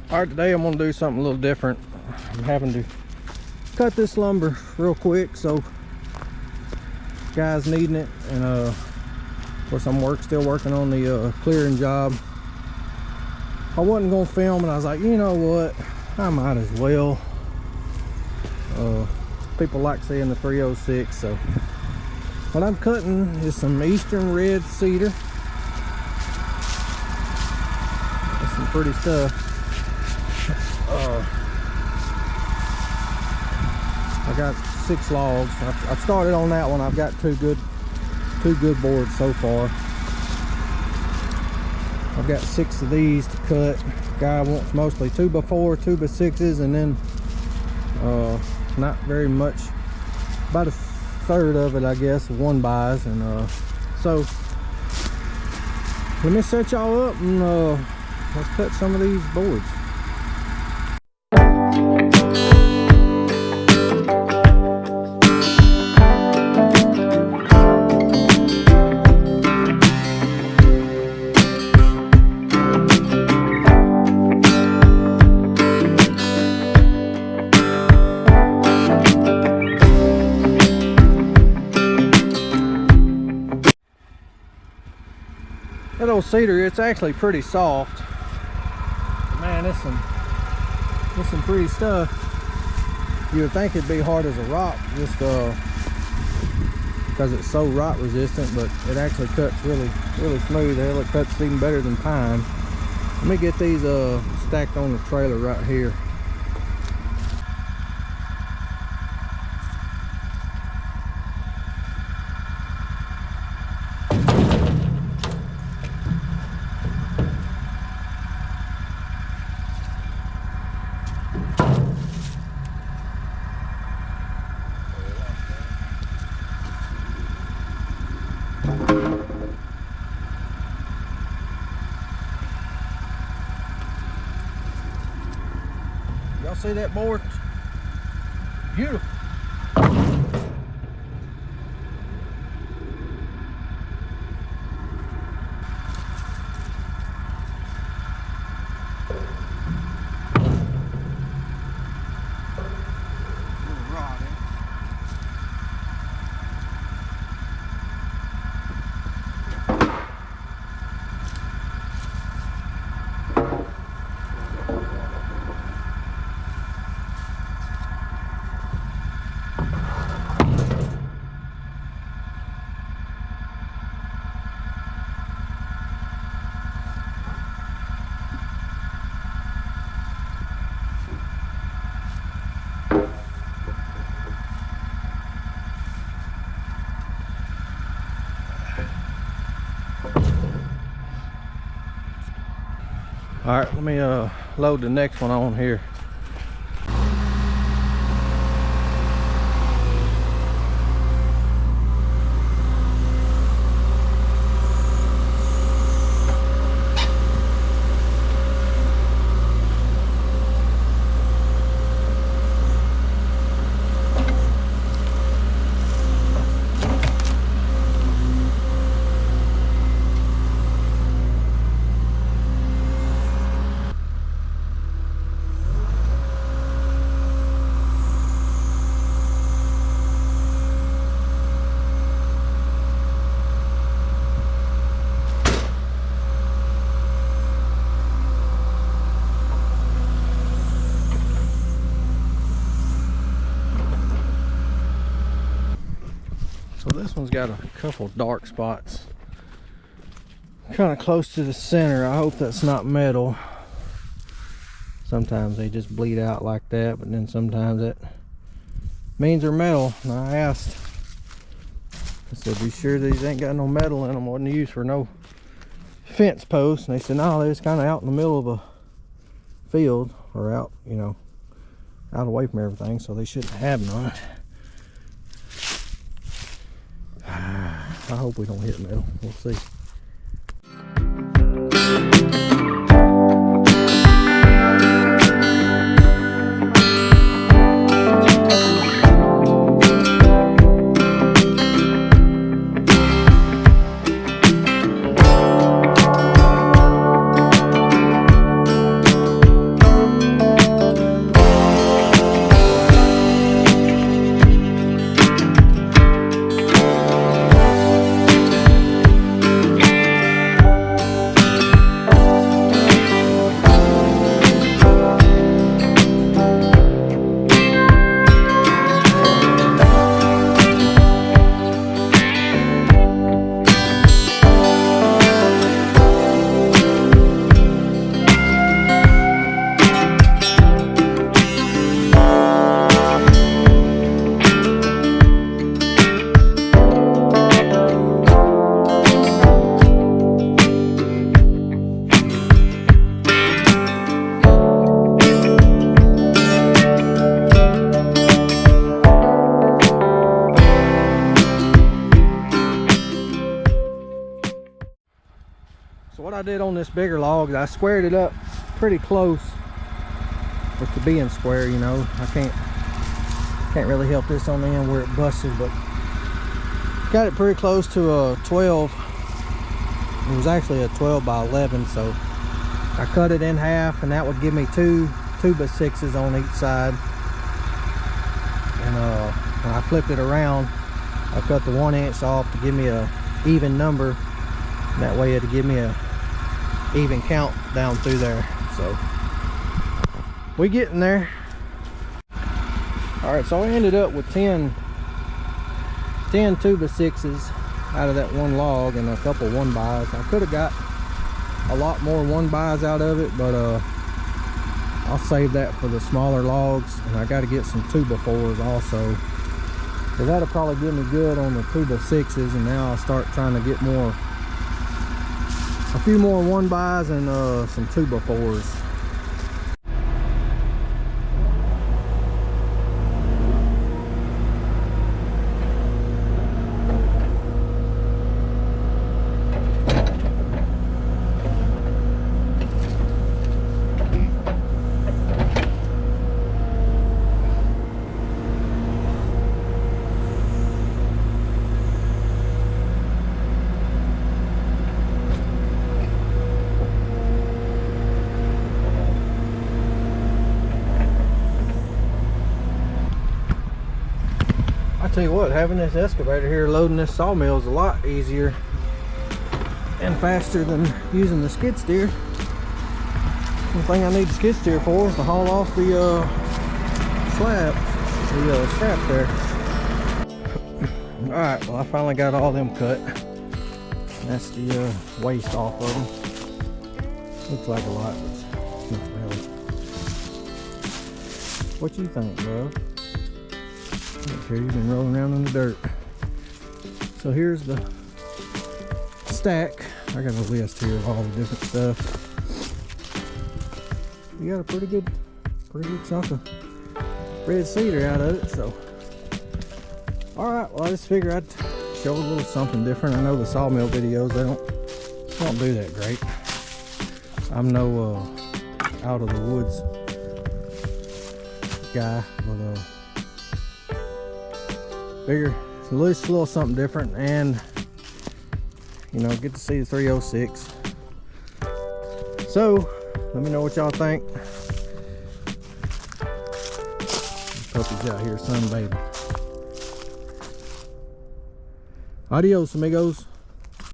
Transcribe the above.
Alright, today I'm gonna do something a little different. I'm having to cut this lumber real quick, so guys needing it, and of course I'm still working on the clearing job. I wasn't gonna film, and I was like, you know what, I might as well. People like seeing the 306, so what I'm cutting is some eastern red cedar. That's some pretty stuff. I got 6 logs. I've started on that one. I've got two good boards so far. I've got 6 of these to cut. Guy wants mostly 2x4, 2x6s, and then not very much, about a third of it, I guess, 1x, and so let me set y'all up and let's cut some of these boards. That old cedar, it's actually pretty soft. Man, it's some pretty stuff. You would think it'd be hard as a rock, just because it's so rot resistant, but it actually cuts really smooth. Hell, it cuts even better than pine. Let me get these stacked on the trailer right here. Y'all see that board? Beautiful. All right, let me load the next one on here. So this one's got a couple dark spots kind of close to the center. I hope that's not metal. Sometimes they just bleed out like that, but then sometimes it means they're metal. And I asked, I said, be sure these ain't got no metal in them, wasn't used for no fence posts. And they said, no, they're just kind of out in the middle of a field, or out, you know, out away from everything, so they shouldn't have none. I hope we don't hit metal. We'll see. did on this bigger log, I squared it up pretty close with the being square, you know. I can't really help this on the end where it busted, but got it pretty close to a 12. It was actually a 12 by 11, so I cut it in half, and that would give me two 2x6s on each side. And when I flipped it around, I cut the 1 inch off to give me a even number. That way it'll give me a even count down through there. So we getting there. All right, so I ended up with 10 2x6s out of that one log and a couple 1-bys. I could have got a lot more 1-bys out of it, but I'll save that for the smaller logs, and I got to get some 2x4s also. So that'll probably give me good on the 2x6s, and now I'll start trying to get a few more 1-bys and some 2x4s. Tell you what, having this excavator here loading this sawmill is a lot easier and faster than using the skid steer. The thing I need the skid steer for is to haul off the scrap there. Alright, well I finally got all them cut. That's the waste off of them. Looks like a lot, but it's not really. What you think, bro? Here you've been rolling around in the dirt. So here's the stack. I got a list here of all the different stuff. We got a pretty good chunk of red cedar out of it. So all right, well I just figured I'd show a little something different. I know the sawmill videos, they don't do that great. I'm no out of the woods guy, but figure at least a little something different, and you know, get to see the 306. So let me know what y'all think. Puppy's out here sunbathing. Adios, amigos.